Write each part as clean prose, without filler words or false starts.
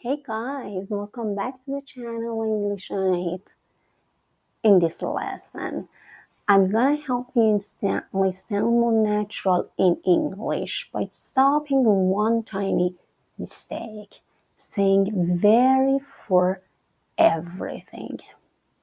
Hey guys, welcome back to the channel EnglishAnahit. In this lesson, I'm gonna help you instantly sound more natural in English by stopping one tiny mistake, saying very for everything.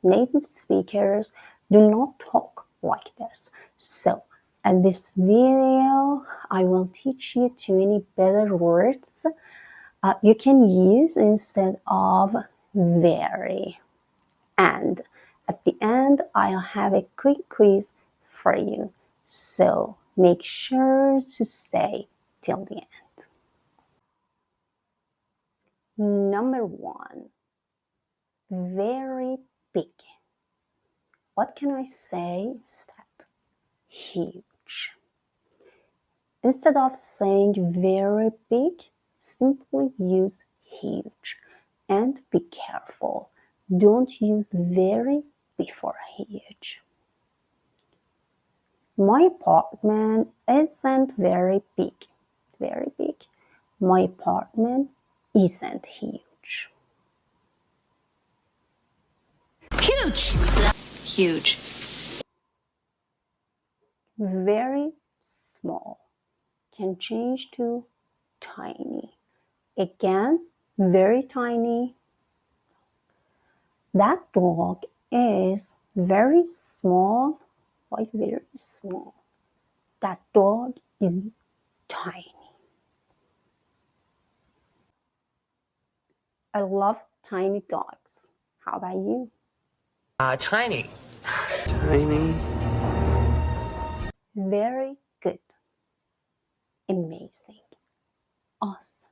Native speakers do not talk like this. So, in this video, I will teach you 20 better words you can use instead of very. And at the end, I'll have a quick quiz for you. So make sure to stay till the end. Number 1, very big. What can I say instead? Huge. Instead of saying very big, simply use huge. And be careful, don't use very before huge. My apartment isn't very big. Very big. My apartment isn't huge. Huge. Huge. Very small can change to tiny. Again, very tiny. That dog is very small. Why very small? That dog is tiny. I love tiny dogs. How about you? Tiny. Tiny. Very good. Amazing. Awesome.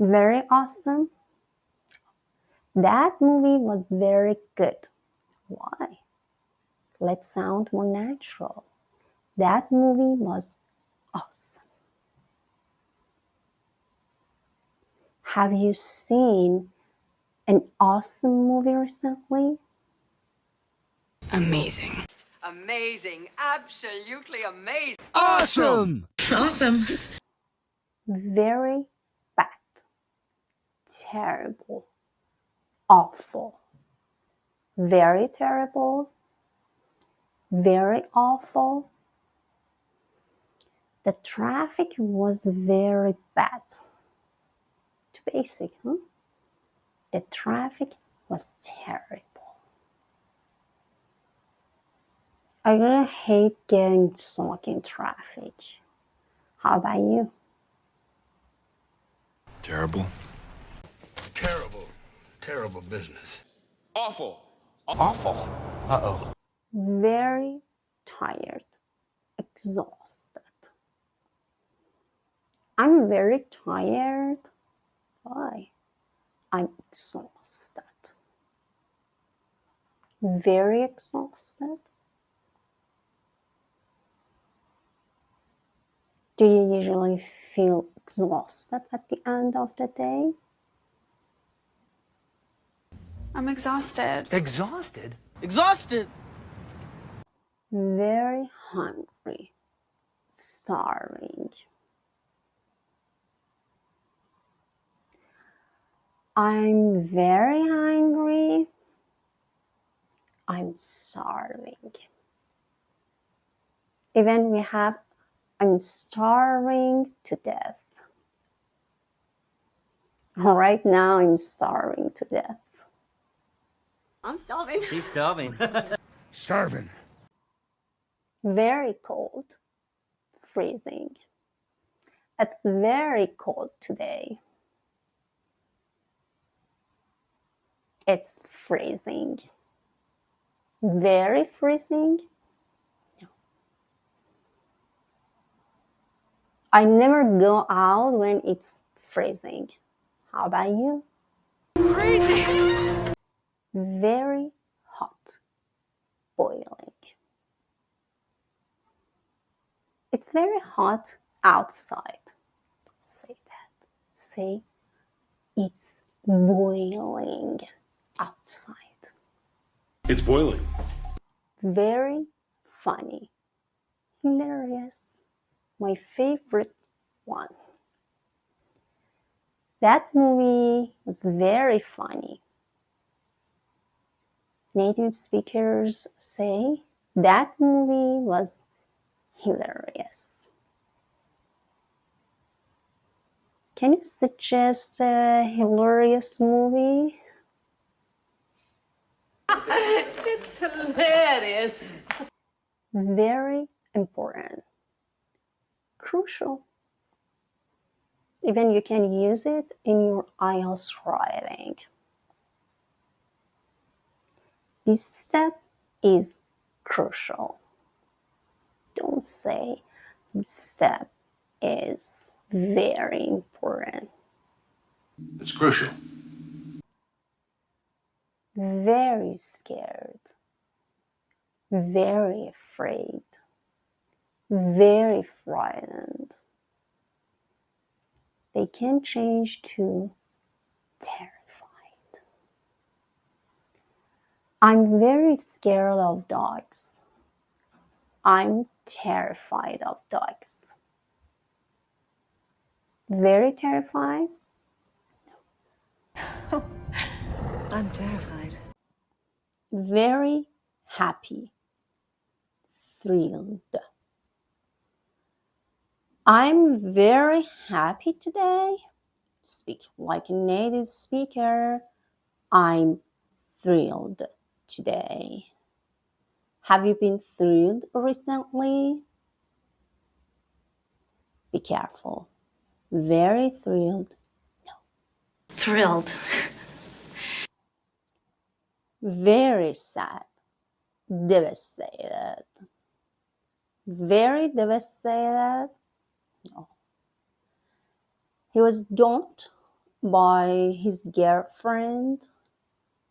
Very awesome. That movie was very good. Why? Let's sound more natural. That movie was awesome. Have you seen an awesome movie recently? Amazing. Amazing. Absolutely amazing. Awesome! Awesome. Very bad. Terrible. Awful. Very terrible. Very awful. The traffic was very bad. Too basic, huh? The traffic was terrible. I really hate getting stuck in traffic. How about you? Terrible. Terrible, terrible business. Awful. Awful. Uh-oh. Very tired. Exhausted. I'm very tired. Why? I'm exhausted. Very exhausted. Do you usually feel exhausted at the end of the day? I'm exhausted. Exhausted? Exhausted. Very hungry. Starving. I'm very hungry. I'm starving. Even we have I'm starving to death. Right now I'm starving to death. I'm starving. She's starving. Starving. Very cold. Freezing. It's very cold today. It's freezing. Very freezing? No. I never go out when it's freezing. How about you? Freezing. Very hot. Boiling. It's very hot outside. Don't say that. Say it's boiling outside. It's boiling. Very funny. Hilarious. My favorite one. That movie was very funny. Native speakers say that movie was hilarious. Can you suggest a hilarious movie? It's hilarious. Very important. Crucial. Even you can use it in your IELTS writing. This step is crucial. Don't say this step is very important. It's crucial. Very scared. Very afraid. Very frightened. They can change to terrified. I'm very scared of dogs. I'm terrified of dogs. Very terrified? I'm terrified. Very happy. Thrilled. I'm very happy today. Speak like a native speaker. I'm thrilled today. Have you been thrilled recently? Be careful. Very thrilled. Thrilled. Very sad. Devastated. Very devastated. No. He was dumped by his girlfriend,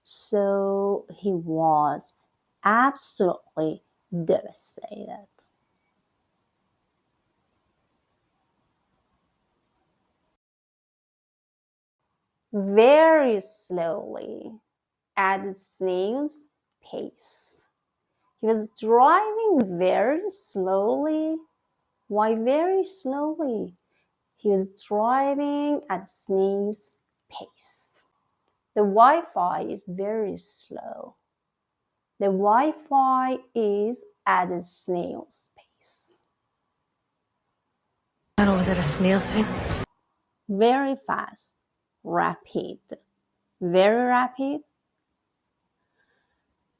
so he was absolutely devastated. Very slowly, at the snail's pace. He was driving very slowly. Why very slowly? He was driving at snail's pace. The Wi-Fi is very slow. The Wi-Fi is at a snail's pace. And was it a snail's pace? Very fast, rapid, very rapid.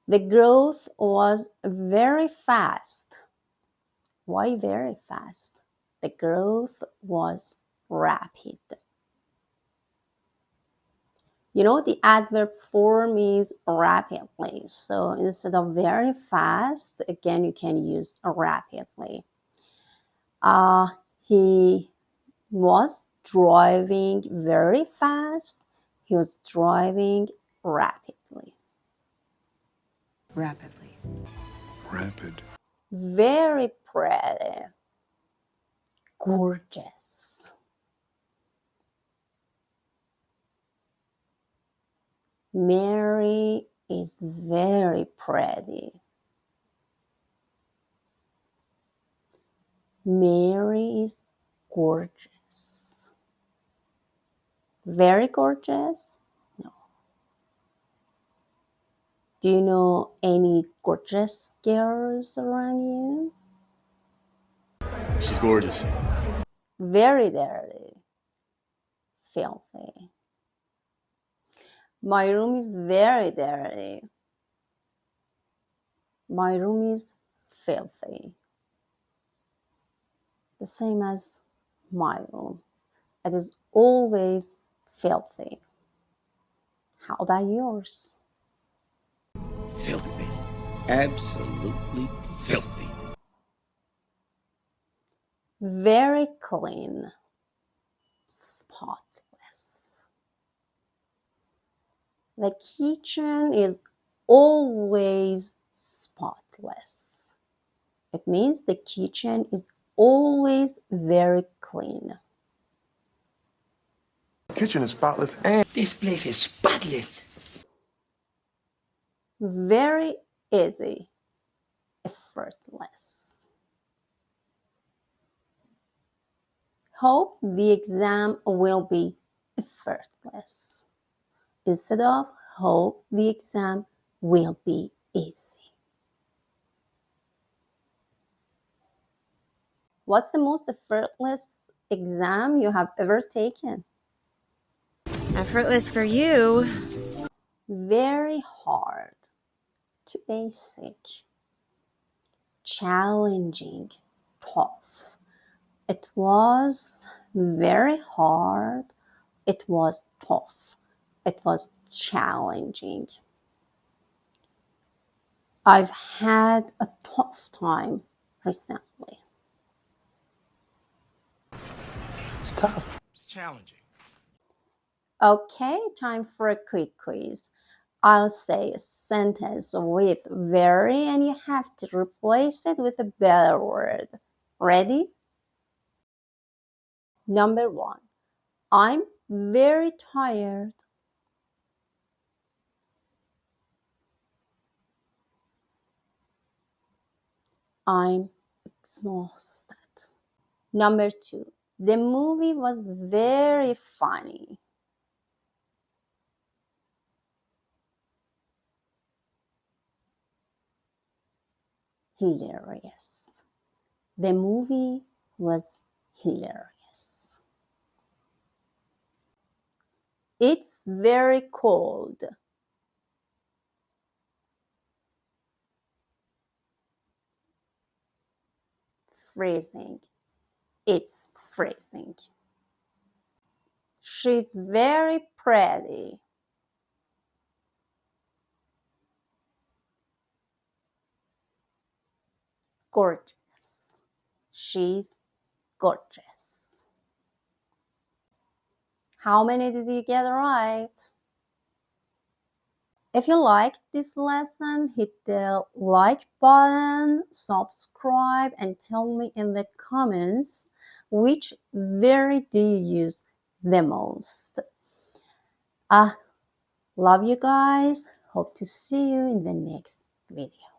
The growth was very fast. Why very fast? The growth was rapid. You know, the adverb form is rapidly. So instead of very fast, again, you can use rapidly. He was driving very fast. He was driving rapidly. Rapidly. Rapid. Very pretty. Gorgeous. Mary is very pretty. Mary is gorgeous. Very gorgeous? No. Do you know any gorgeous girls around you? She's gorgeous. Very dirty. Filthy. My room is very dirty. My room is filthy. The same as my room. It is always filthy. How about yours? Filthy. Absolutely filthy. Very clean. Spotless. The kitchen is always spotless. It means the kitchen is always very clean. Kitchen is spotless and This place is spotless. Very easy. Effortless. Hope the exam will be effortless instead of hope the exam will be easy. What's the most effortless exam you have ever taken? Effortless for you. Very hard to basic. Challenging, tough. It was very hard. It was tough. It was challenging. I've had a tough time recently. It's tough. It's challenging. Okay, time for a quick quiz. I'll say a sentence with very and you have to replace it with a better word. Ready? Number 1. I'm very tired. I'm exhausted. Number 2. The movie was very funny. Hilarious. The movie was hilarious. It's very cold. Freezing. It's freezing. She's very pretty. Gorgeous. She's gorgeous. How many did you get right? If you liked this lesson, hit the like button, subscribe, and tell me in the comments which very do you use the most. Love you guys. Hope to see you in the next video.